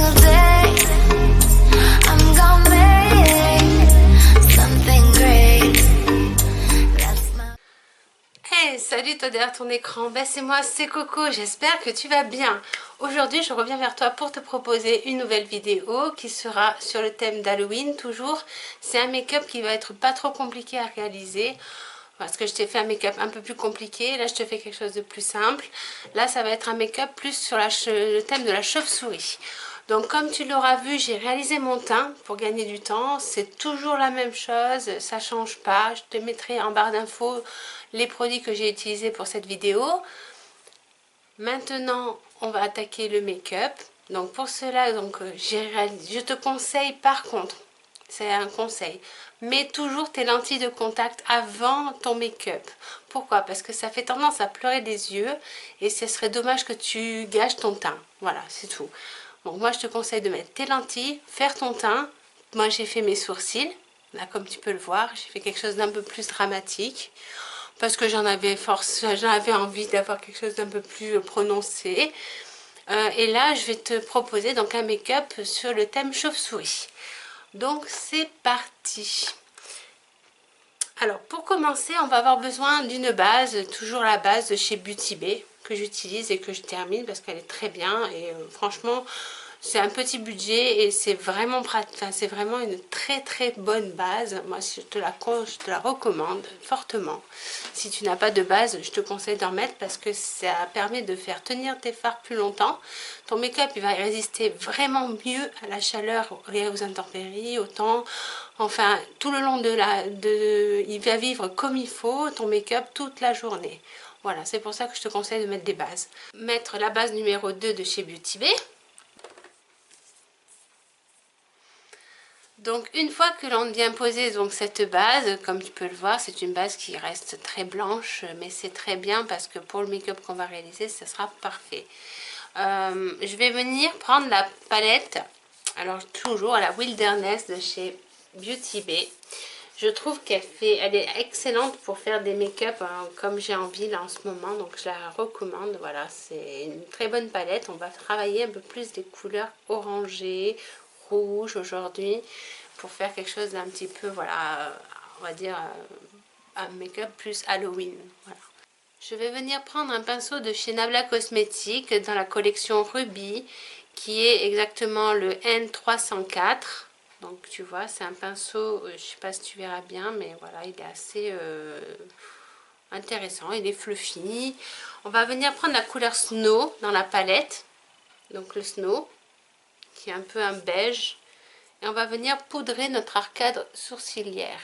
single day. I'm gonna make something great. That's my... Hey, salut toi derrière ton écran, ben c'est moi, c'est Coco, j'espère que tu vas bien. Aujourd'hui je reviens vers toi pour te proposer une nouvelle vidéo qui sera sur le thème d'Halloween toujours. C'est un make-up qui va être pas trop compliqué à réaliser. Parce que je t'ai fait un make-up un peu plus compliqué, là je te fais quelque chose de plus simple. Là ça va être un make-up plus sur le thème de la chauve-souris. Donc comme tu l'auras vu, j'ai réalisé mon teint pour gagner du temps. C'est toujours la même chose, ça change pas. Je te mettrai en barre d'infos les produits que j'ai utilisés pour cette vidéo. Maintenant, on va attaquer le make-up. Donc pour cela, je te conseille par contre, c'est un conseil, mets toujours tes lentilles de contact avant ton make-up. Pourquoi? Parce que ça fait tendance à pleurer des yeux et ce serait dommage que tu gâches ton teint. Voilà, c'est tout. Donc moi je te conseille de mettre tes lentilles, faire ton teint. Moi j'ai fait mes sourcils, là comme tu peux le voir, j'ai fait quelque chose d'un peu plus dramatique. Parce que j'en avais envie d'avoir quelque chose d'un peu plus prononcé. Et là, je vais te proposer donc un make-up sur le thème chauve-souris. Donc, c'est parti. Alors, pour commencer, on va avoir besoin d'une base, toujours la base de chez Beauty Bay, que j'utilise et que je termine parce qu'elle est très bien. Et franchement, c'est un petit budget et c'est vraiment pratique. Enfin, c'est vraiment une très bonne base. Moi, je te la recommande fortement. Si tu n'as pas de base, je te conseille d'en mettre parce que ça permet de faire tenir tes fards plus longtemps. Ton make-up, il va résister vraiment mieux à la chaleur et aux intempéries, au temps. Enfin, tout le long il va vivre comme il faut, ton make-up, toute la journée. Voilà, c'est pour ça que je te conseille de mettre des bases. Mettre la base numéro 2 de chez Beauty Bay. Donc une fois que l'on vient poser donc cette base, comme tu peux le voir, c'est une base qui reste très blanche, mais c'est très bien parce que pour le make-up qu'on va réaliser, ça sera parfait. Je vais venir prendre la palette, alors toujours à la Wilderness de chez Beauty Bay. Je trouve elle est excellente pour faire des make-up comme j'ai envie là en ce moment, donc je la recommande. Voilà, c'est une très bonne palette. On va travailler un peu plus des couleurs orangées, rouges aujourd'hui pour faire quelque chose d'un petit peu, voilà, on va dire un make-up plus Halloween. Voilà. Je vais venir prendre un pinceau de chez Nabla Cosmetics dans la collection Ruby qui est exactement le N304. Donc tu vois, c'est un pinceau, je sais pas si tu verras bien, mais voilà, il est assez intéressant, il est fluffy. On va venir prendre la couleur Snow dans la palette, donc le Snow, qui est un peu un beige. Et on va venir poudrer notre arcade sourcilière.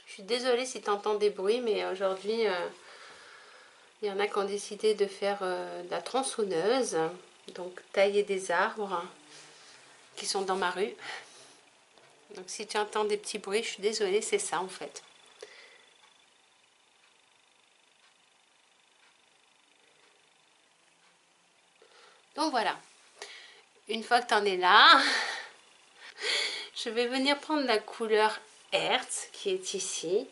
Je suis désolée si tu entends des bruits, mais aujourd'hui, il y en a qui ont décidé de faire de la tronçonneuse, donc tailler des arbres qui sont dans ma rue. Donc si tu entends des petits bruits, je suis désolée, c'est ça en fait. Donc voilà, une fois que tu en es là, je vais venir prendre la couleur Hertz qui est ici,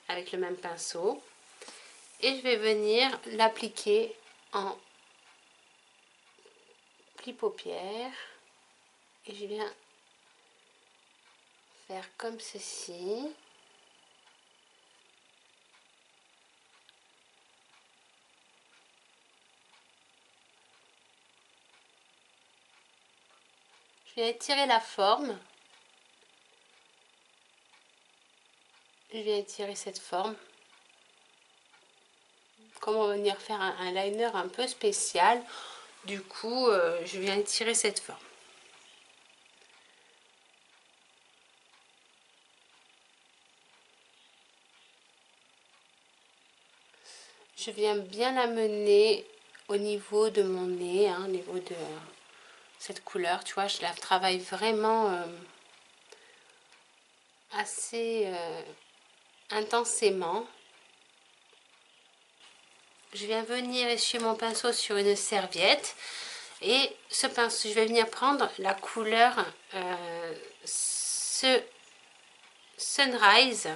avec le même pinceau. Et je vais venir l'appliquer en pli paupière. Et je viens faire comme ceci. Je viens étirer la forme. Je viens étirer cette forme. Comme on va venir faire un liner un peu spécial, du coup, je viens étirer cette forme. Je viens bien l'amener au niveau de mon nez, au niveau de cette couleur, tu vois, je la travaille vraiment assez intensément. Je viens venir essuyer mon pinceau sur une serviette Et ce pinceau, je vais venir prendre la couleur Sunrise,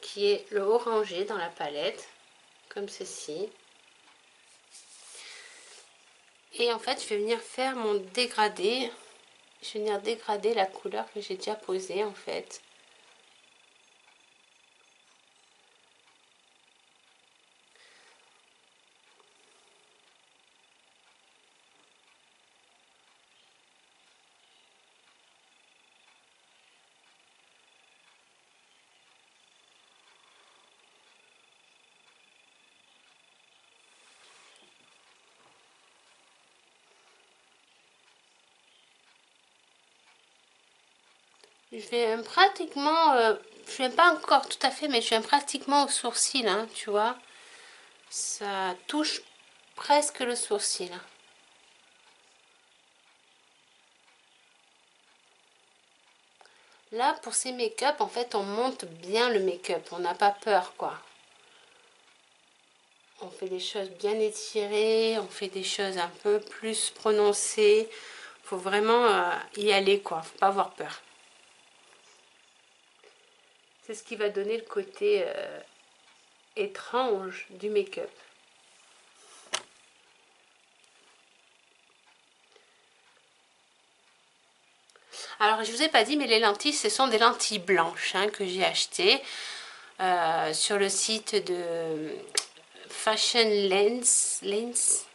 qui est le orangé dans la palette, comme ceci. Et en fait, je vais venir faire mon dégradé. Je vais venir dégrader la couleur que j'ai déjà posée en fait. Je vais pratiquement, je viens pas encore tout à fait, mais je viens pratiquement au sourcil, hein, tu vois. Ça touche presque le sourcil. Là, pour ces make-up, en fait, on monte bien le make-up. On n'a pas peur, quoi. On fait des choses bien étirées, on fait des choses un peu plus prononcées. Faut vraiment y aller, quoi. Faut pas avoir peur. C'est ce qui va donner le côté étrange du make-up. Alors, je vous ai pas dit, mais les lentilles, ce sont des lentilles blanches hein, que j'ai achetées sur le site de Fashion Lens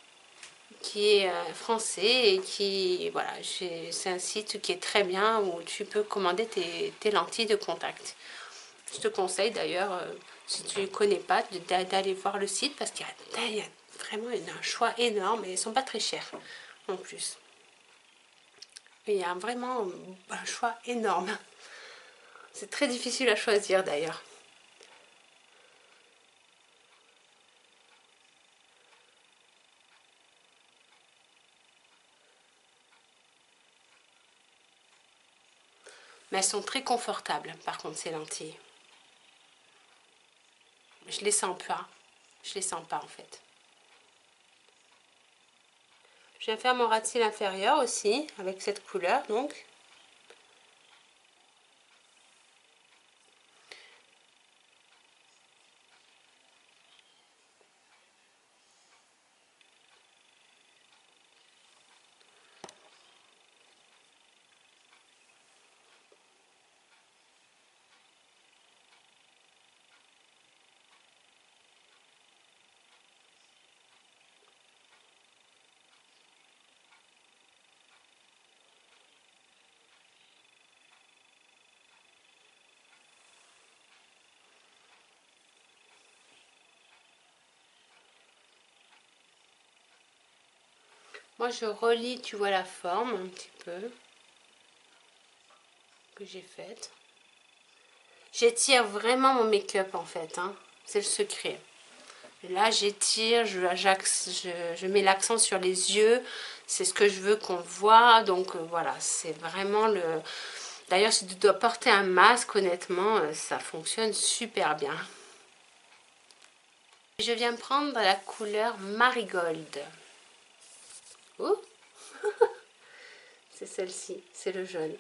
qui est français et qui, voilà, c'est un site qui est très bien où tu peux commander tes lentilles de contact. Je te conseille d'ailleurs, si tu ne connais pas, d'aller voir le site parce qu'il y a vraiment un choix énorme et elles ne sont pas très chères en plus. Et il y a vraiment un choix énorme. C'est très difficile à choisir d'ailleurs. Mais elles sont très confortables par contre ces lentilles. Je les sens pas. Je les sens pas en fait. Je viens faire mon ras de cils inférieur aussi avec cette couleur donc. Moi je relis, tu vois la forme un petit peu que j'ai faite. J'étire vraiment mon make-up en fait, hein. C'est le secret. Là j'étire, je mets l'accent sur les yeux, c'est ce que je veux qu'on voit, donc voilà, c'est vraiment le... D'ailleurs si tu dois porter un masque, honnêtement, ça fonctionne super bien. Je viens prendre la couleur Marigold. Oh c'est celle-ci, c'est le jaune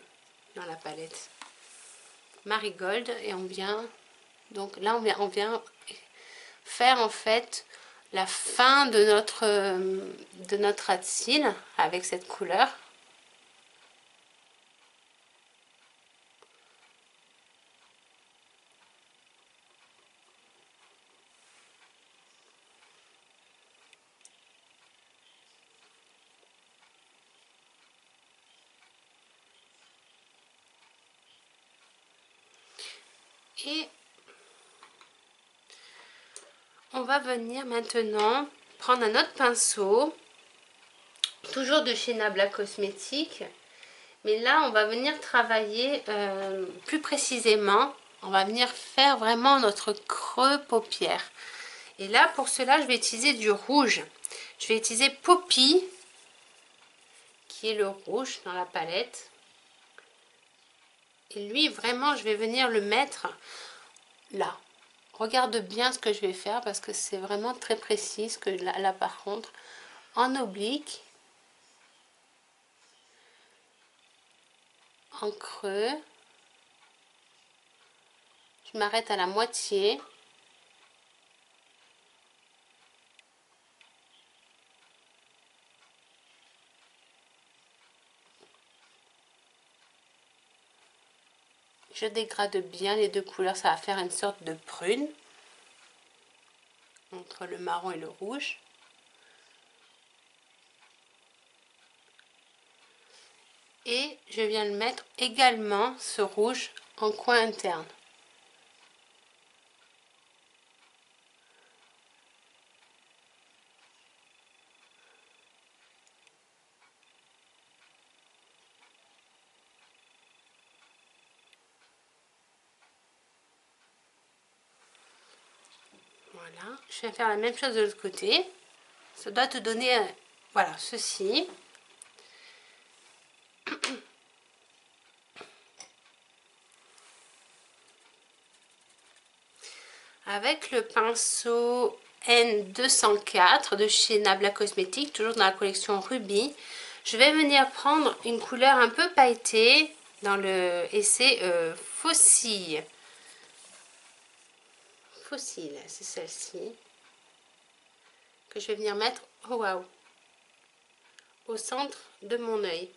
dans la palette. Marigold et on vient, donc là on vient faire en fait la fin de notre ras de cils avec cette couleur. Et on va venir maintenant prendre un autre pinceau, toujours de chez Nabla Cosmétiques, mais là on va venir travailler plus précisément, on va venir faire vraiment notre creux paupière. Et là pour cela je vais utiliser du rouge, je vais utiliser Poppy, qui est le rouge dans la palette. Et lui vraiment je vais venir le mettre là. Regarde bien ce que je vais faire parce que c'est vraiment très précis ce que là par contre en oblique en creux. Je m'arrête à la moitié. Je dégrade bien les deux couleurs, ça va faire une sorte de prune entre le marron et le rouge. Et je viens le mettre également, ce rouge, en coin interne. Voilà, je vais faire la même chose de l'autre côté. Ça doit te donner, voilà, ceci. Avec le pinceau N204 de chez Nabla Cosmetics, toujours dans la collection Ruby, je vais venir prendre une couleur un peu pailletée dans le essai Fossile. Fossile, c'est celle-ci que je vais venir mettre, oh waouh, au centre de mon œil.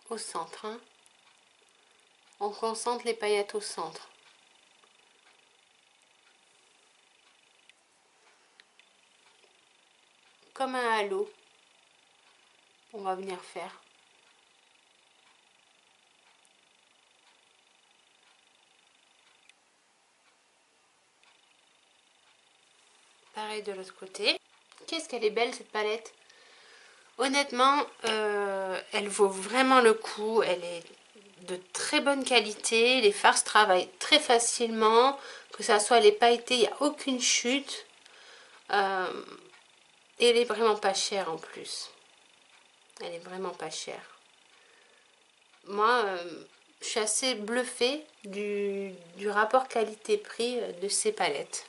Au centre, hein. On concentre les paillettes au centre. Comme un halo, on va venir faire. Pareil de l'autre côté. Qu'est-ce qu'elle est belle cette palette. Honnêtement, elle vaut vraiment le coup. Elle est de très bonne qualité. Les farces travaillent très facilement. Que ça soit les pailletés, il n'y a aucune chute. Et elle est vraiment pas chère en plus. Elle est vraiment pas chère. Moi, je suis assez bluffée du rapport qualité-prix de ces palettes.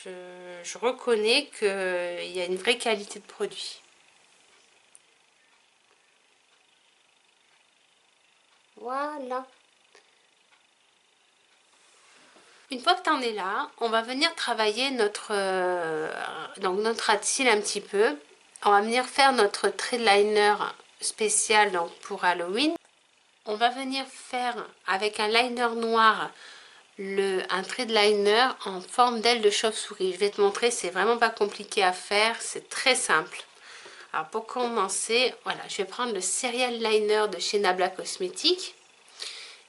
Je reconnais qu'il y a une vraie qualité de produit. Voilà. Une fois que tu en es là, on va venir travailler notre ras de cils un petit peu. On va venir faire notre trait de liner spécial donc, pour Halloween. On va venir faire avec un liner noir un trait de liner en forme d'aile de chauve-souris. Je vais te montrer, c'est vraiment pas compliqué à faire, c'est très simple. Alors pour commencer, voilà, je vais prendre le Serial Liner de chez Nabla Cosmetics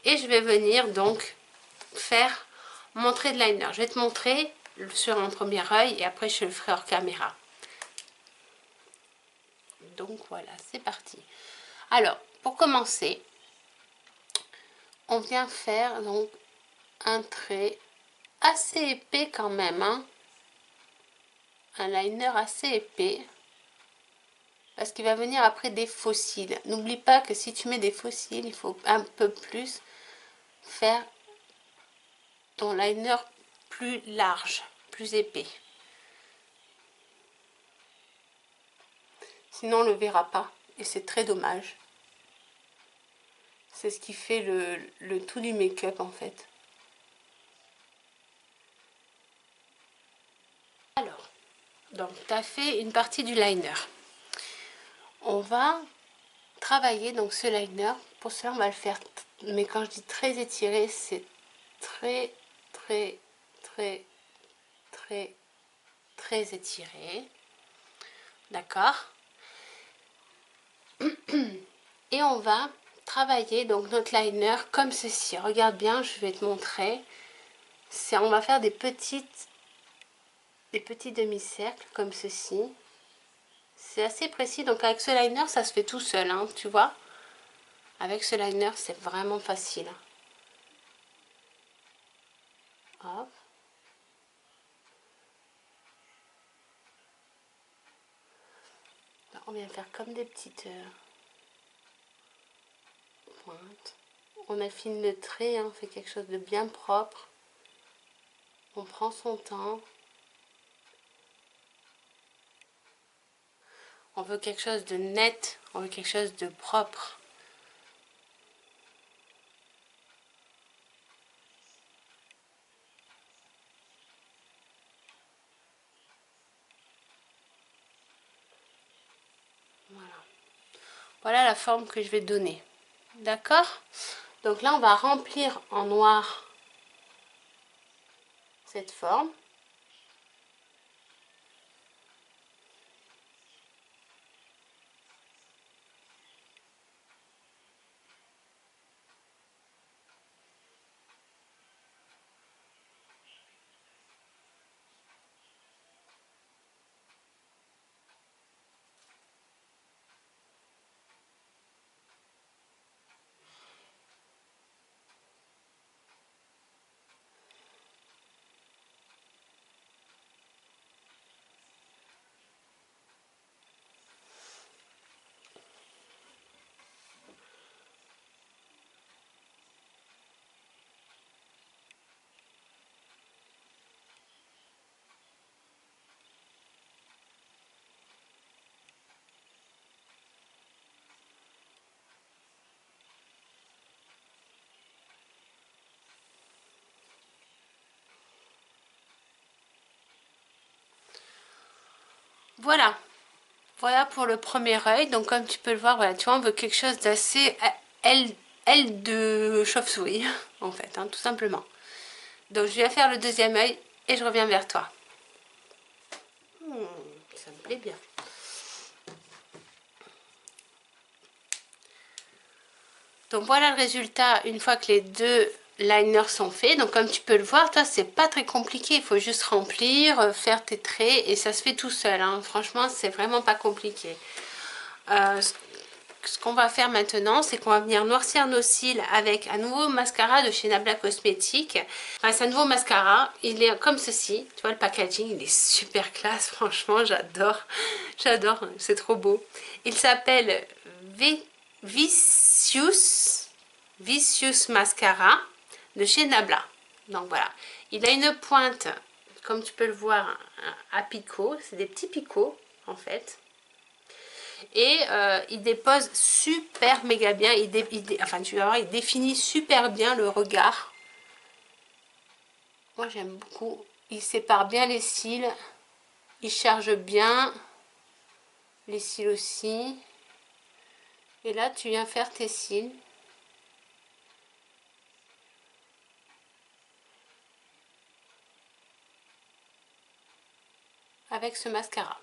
et je vais venir donc faire mon trait de liner. Je vais te montrer sur un premier œil et après je le ferai hors caméra. Donc voilà, c'est parti. Alors, pour commencer, on vient faire donc un trait assez épais quand même, hein. Un liner assez épais. Parce qu'il va venir après des fossiles. N'oublie pas que si tu mets des fossiles, il faut un peu plus faire ton liner plus large, plus épais. Sinon on ne le verra pas et c'est très dommage. C'est ce qui fait le tout du make-up en fait. Alors, donc tu as fait une partie du liner. On va travailler donc ce liner. Pour cela on va le faire, mais quand je dis très étiré, c'est très étiré. D'accord. Et on va travailler donc notre liner comme ceci. Regarde bien, je vais te montrer. On va faire des petits demi-cercles comme ceci. C'est assez précis, donc avec ce liner ça se fait tout seul, hein, tu vois. Avec ce liner c'est vraiment facile. Hop. Là, on vient faire comme des petites pointes. On affine le trait, hein, on fait quelque chose de bien propre. On prend son temps. On veut quelque chose de net, on veut quelque chose de propre. Voilà. Voilà la forme que je vais donner. D'accord? Donc là, on va remplir en noir cette forme. Voilà. Voilà pour le premier œil. Donc comme tu peux le voir, voilà, tu vois, on veut quelque chose d'assez aile de chauve-souris, en fait, hein, tout simplement. Donc je viens faire le deuxième œil et je reviens vers toi. Ça me plaît bien. Donc voilà le résultat une fois que les deux liners sont faits. Donc comme tu peux le voir, toi c'est pas très compliqué, il faut juste remplir, faire tes traits et ça se fait tout seul, hein. Franchement c'est vraiment pas compliqué. Ce qu'on va faire maintenant, c'est qu'on va venir noircir nos cils avec un nouveau mascara de chez Nabla Cosmétiques. Enfin, c'est un nouveau mascara, il est comme ceci, tu vois le packaging, il est super classe, franchement j'adore, j'adore, c'est trop beau. Il s'appelle Vicious Mascara de chez Nabla. Donc voilà, il a une pointe, comme tu peux le voir, à picots, c'est des petits picots en fait. Et il dépose super méga bien, enfin tu vas voir, il définit super bien le regard. Moi j'aime beaucoup, il sépare bien les cils, il charge bien les cils aussi. Et là tu viens faire tes cils. Avec ce mascara.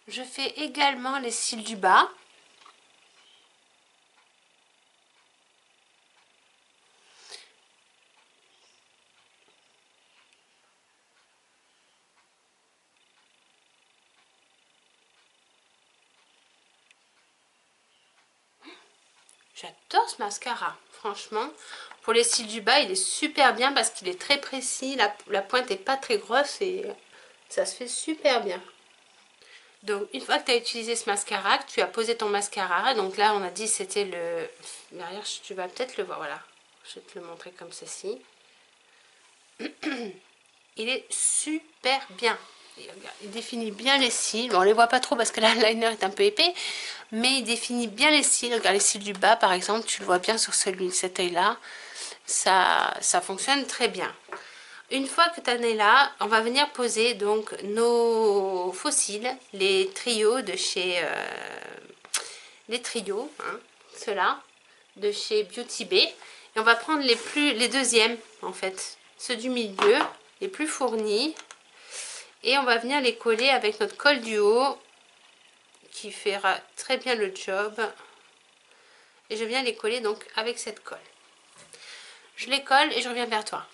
Je fais également les cils du bas. J'adore ce mascara, franchement. Pour les cils du bas, il est super bien parce qu'il est très précis. La pointe n'est pas très grosse et ça se fait super bien. Donc, une fois que tu as utilisé ce mascara, que tu as posé ton mascara, donc là, on a dit c'était le... Derrière, tu vas peut-être le voir, voilà. Je vais te le montrer comme ceci. Il est super bien. Il définit bien les cils. Bon, on les voit pas trop parce que le liner est un peu épais, mais il définit bien les cils. Regarde les cils du bas, par exemple, tu le vois bien sur cet œil-là. Ça fonctionne très bien. Une fois que tu en es là, on va venir poser donc nos faux cils, les trios de chez les trios, hein, ceux-là, de chez Beauty Bay. Et on va prendre les deuxièmes en fait, ceux du milieu, les plus fournis. Et on va venir les coller avec notre colle du haut qui fera très bien le job. Et je viens les coller donc avec cette colle. Je les colle et je reviens vers toi.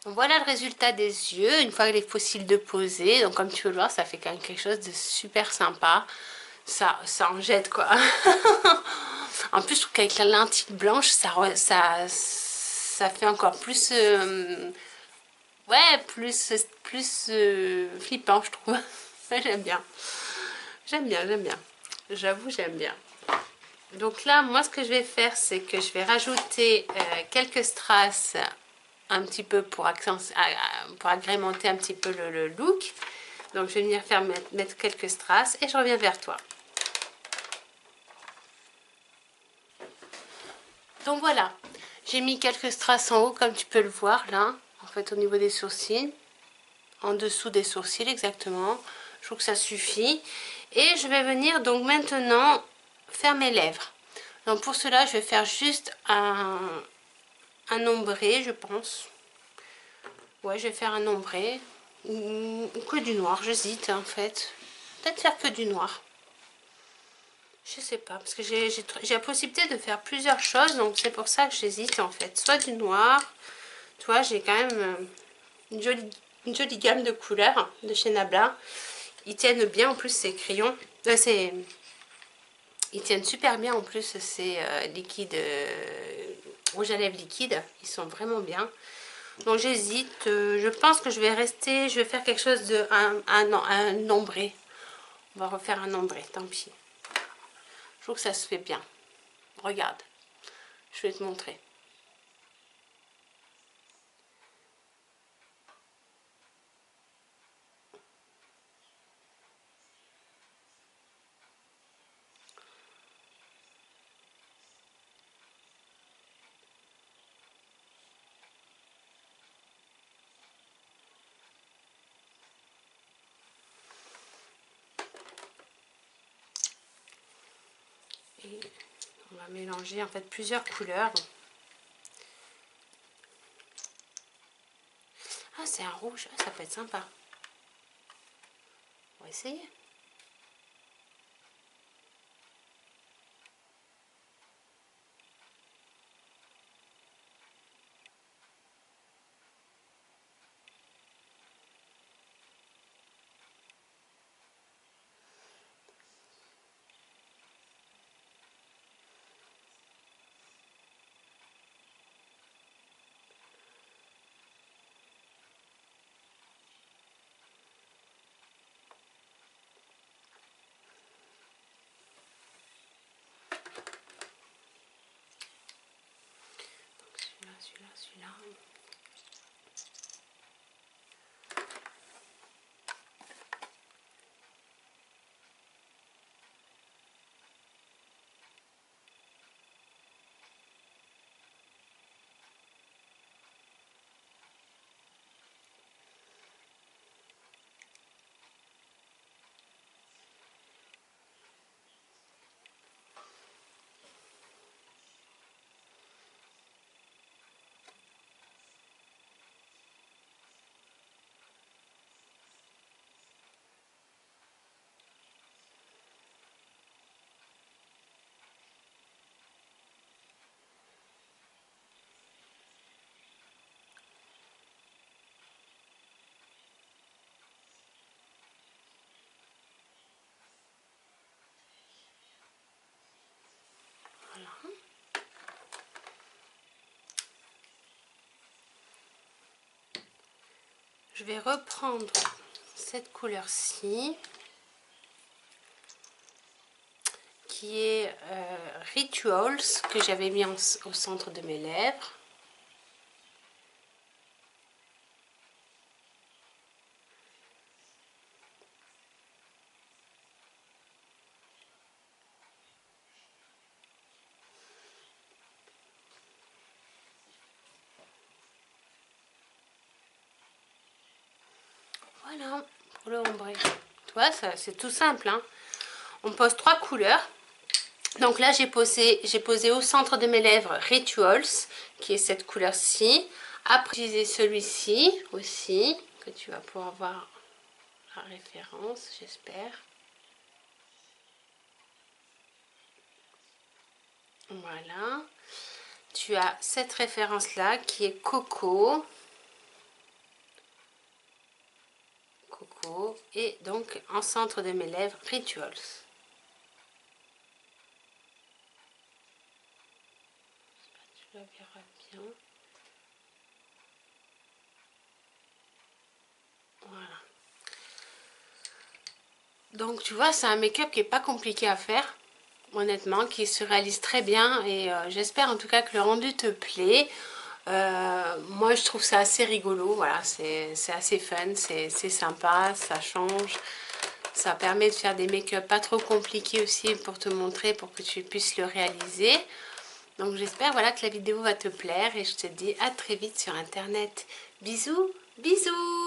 Voilà le résultat des yeux, une fois les fossiles de poser. Donc comme tu peux le voir, ça fait quand même quelque chose de super sympa. Ça en jette quoi. En plus, je trouve qu'avec la lentille blanche, ça fait encore plus... ouais, plus flippant, je trouve. Ouais, j'aime bien. J'aime bien, j'aime bien. J'avoue, j'aime bien. Donc là, moi, ce que je vais faire, c'est que je vais rajouter quelques strass un petit peu pour agrémenter un petit peu le look. Donc, je vais venir mettre quelques strass et je reviens vers toi. Donc voilà, j'ai mis quelques strass en haut, comme tu peux le voir là, en fait, au niveau des sourcils. En dessous des sourcils, exactement. Je trouve que ça suffit. Et je vais venir donc maintenant faire mes lèvres. Donc pour cela, je vais faire juste un ombré, je pense. Ouais, je vais faire un ombré. Ou que du noir, j'hésite en fait. Peut-être faire que du noir. Je sais pas, parce que j'ai la possibilité de faire plusieurs choses, donc c'est pour ça que j'hésite en fait. Soit du noir, tu vois, j'ai quand même une jolie gamme de couleurs de chez Nabla. Ils tiennent bien en plus ces crayons. Ils tiennent super bien en plus ces liquides, rouge à lèvres liquides. Ils sont vraiment bien. Donc j'hésite. Je pense que je vais faire quelque chose de un ombré. On va refaire un ombré, tant pis. Je trouve que ça se fait bien. Regarde. Je vais te montrer. Et on va mélanger en fait plusieurs couleurs. Ah, c'est un rouge. Ah, ça peut être sympa. On va essayer. Celui-là. Voilà. Je vais reprendre cette couleur-ci, qui est Rituals, que j'avais mis au centre de mes lèvres. Voilà, pour le ombré. Tu vois, c'est tout simple, hein. On pose 3 couleurs. Donc là, j'ai posé au centre de mes lèvres Rituals, qui est cette couleur-ci. Après, j'ai utilisé celui-ci aussi, que tu vas pouvoir voir la référence, j'espère. Voilà. Tu as cette référence-là qui est Coco. Coco. Et donc, en centre de mes lèvres, Rituals. Tu la verras bien. Voilà. Donc, tu vois, c'est un make-up qui n'est pas compliqué à faire. Honnêtement, qui se réalise très bien et j'espère en tout cas que le rendu te plaît. Moi je trouve ça assez rigolo, voilà, c'est assez fun, c'est sympa, ça change, ça permet de faire des make-up pas trop compliqués aussi pour te montrer, pour que tu puisses le réaliser. Donc j'espère voilà que la vidéo va te plaire et je te dis à très vite sur internet. Bisous, bisous.